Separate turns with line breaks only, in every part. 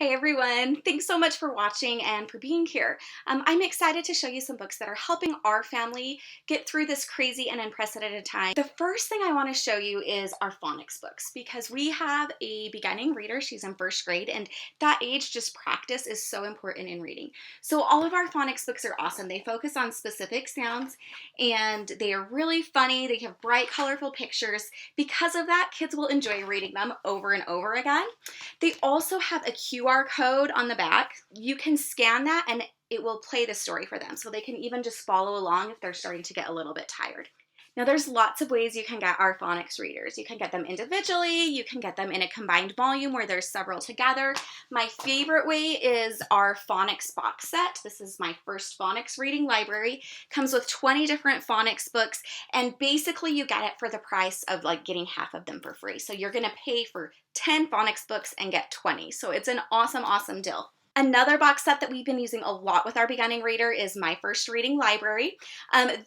Hey everyone, thanks so much for watching and for being here. I'm excited to show you some books that are helping our family get through this crazy and unprecedented time. The first thing I want to show you is our phonics books because we have a beginning reader. She's in first grade, and that age, just practice, is so important in reading. So all of our phonics books are awesome. They focus on specific sounds and they are really funny. They have bright, colorful pictures. Because of that, kids will enjoy reading them over and over again. They also have a QR code on the back. You can scan that and it will play the story for them, so they can even just follow along if they're starting to get a little bit tired. Now there's lots of ways you can get our phonics readers. You can get them individually, you can get them in a combined volume where there's several together. My favorite way is our phonics box set. This is my first phonics reading library. Comes with 20 different phonics books, and basically you get it for the price of like getting half of them for free. So you're gonna pay for 10 phonics books and get 20. So it's an awesome, awesome deal. Another box set that we've been using a lot with our beginning reader is my first reading library.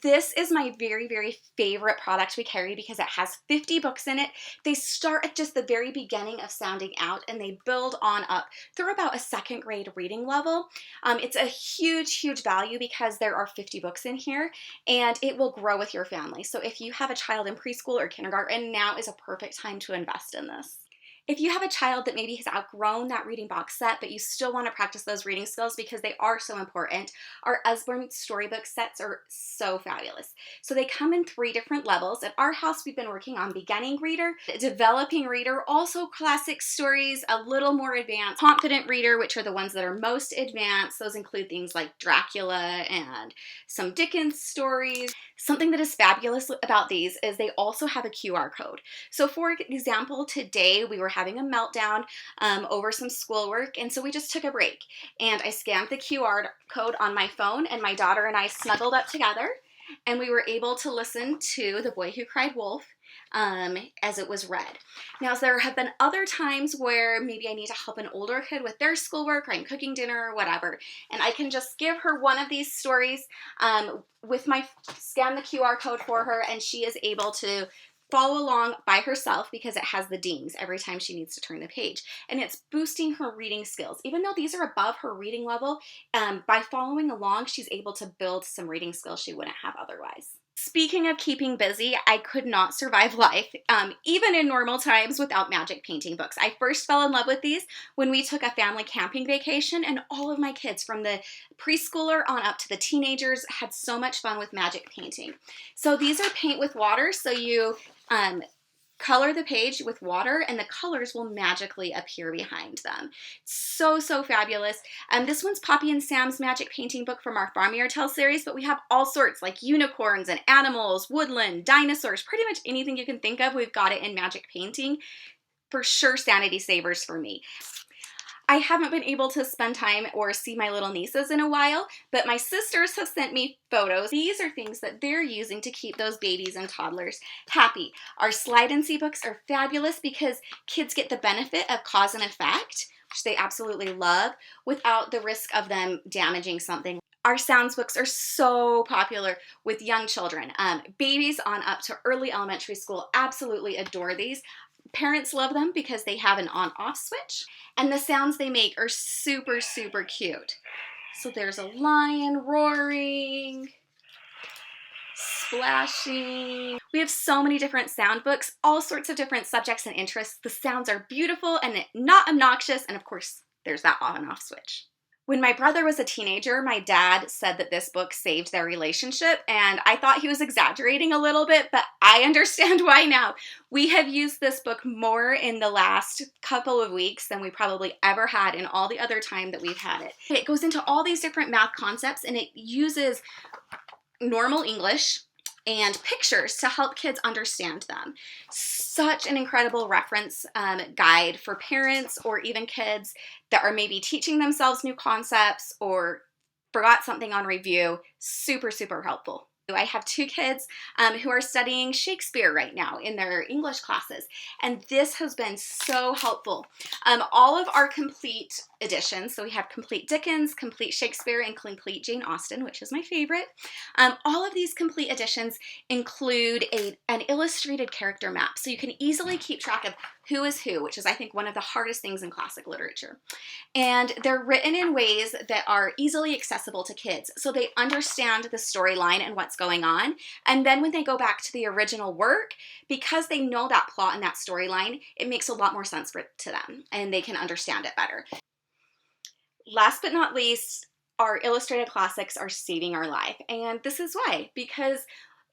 This is my very, very favorite product we carry because it has 50 books in it. They start at just the very beginning of sounding out and they build on up through about a second grade reading level. It's a huge, huge value because there are 50 books in here and it will grow with your family. So if you have a child in preschool or kindergarten, now is a perfect time to invest in this. If you have a child that maybe has outgrown that reading box set, but you still want to practice those reading skills because they are so important, our Usborne Story Book sets are so fabulous. So they come in 3 different levels. At our house, we've been working on beginning reader, developing reader, also classic stories, a little more advanced, confident reader, which are the ones that are most advanced. Those include things like Dracula and some Dickens stories. Something that is fabulous about these is they also have a QR code. So for example, today we were having a meltdown over some schoolwork, and so we just took a break. And I scanned the QR code on my phone, and my daughter and I snuggled up together, and we were able to listen to The Boy Who Cried Wolf as it was read. Now, there have been other times where maybe I need to help an older kid with their schoolwork, or I'm cooking dinner or whatever, and I can just give her one of these stories with my scan the QR code for her, and she is able to follow along by herself because it has the dings every time she needs to turn the page. And it's boosting her reading skills. Even though these are above her reading level, by following along, she's able to build some reading skills she wouldn't have otherwise. Speaking of keeping busy, I could not survive life, even in normal times, without magic painting books. I first fell in love with these when we took a family camping vacation, and all of my kids, from the preschooler on up to the teenagers, had so much fun with magic painting. So these are paint with water, so you color the page with water and the colors will magically appear behind them. So, so fabulous. This one's Poppy and Sam's magic painting book from our Farmier Tale series, but we have all sorts like unicorns and animals, woodland, dinosaurs, pretty much anything you can think of, we've got it in magic painting. For sure, sanity savers for me. I haven't been able to spend time or see my little nieces in a while, but my sisters have sent me photos. These are things that they're using to keep those babies and toddlers happy. Our slide and see books are fabulous because kids get the benefit of cause and effect, which they absolutely love, without the risk of them damaging something. Our sounds books are so popular with young children. Babies on up to early elementary school absolutely adore these. Parents love them because they have an on-off switch, and the sounds they make are super, super cute. So there's a lion roaring, splashing. We have so many different sound books, all sorts of different subjects and interests. The sounds are beautiful and not obnoxious, and of course, there's that on and off switch. When my brother was a teenager, my dad said that this book saved their relationship, and I thought he was exaggerating a little bit, but I understand why now. We have used this book more in the last couple of weeks than we probably ever had in all the other time that we've had it. It goes into all these different math concepts, and it uses normal English and pictures to help kids understand them. Such an incredible reference guide for parents or even kids that are maybe teaching themselves new concepts or forgot something on review. Super, super helpful. I have two kids who are studying Shakespeare right now in their English classes, and this has been so helpful. All of our complete editions, so we have complete Dickens, complete Shakespeare, and complete Jane Austen, which is my favorite. All of these complete editions include an illustrated character map, so you can easily keep track of who is who, which is, I think, one of the hardest things in classic literature. And they're written in ways that are easily accessible to kids, so they understand the storyline and what's going on. And then when they go back to the original work, because they know that plot and that storyline, it makes a lot more sense to them, and they can understand it better. Last but not least, our illustrated classics are saving our life. And this is why, because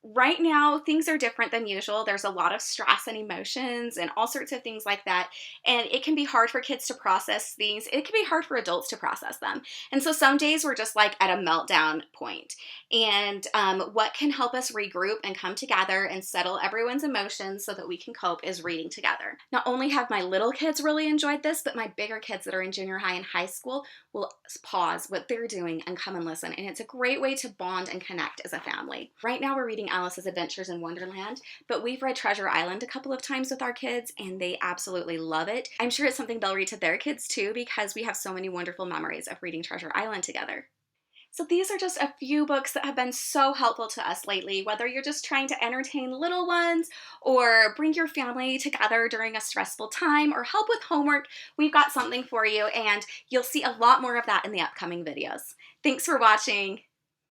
right now things are different than usual. There's a lot of stress and emotions and all sorts of things like that. And it can be hard for kids to process things. It can be hard for adults to process them. And so some days we're just like at a meltdown point. And what can help us regroup and come together and settle everyone's emotions so that we can cope is reading together. Not only have my little kids really enjoyed this, but my bigger kids that are in junior high and high school will pause what they're doing and come and listen. And it's a great way to bond and connect as a family. Right now we're reading Alice's Adventures in Wonderland, but we've read Treasure Island a couple of times with our kids, and they absolutely love it. I'm sure it's something they'll read to their kids too, because we have so many wonderful memories of reading Treasure Island together. So these are just a few books that have been so helpful to us lately, whether you're just trying to entertain little ones or bring your family together during a stressful time or help with homework. We've got something for you, and you'll see a lot more of that in the upcoming videos. Thanks for watching.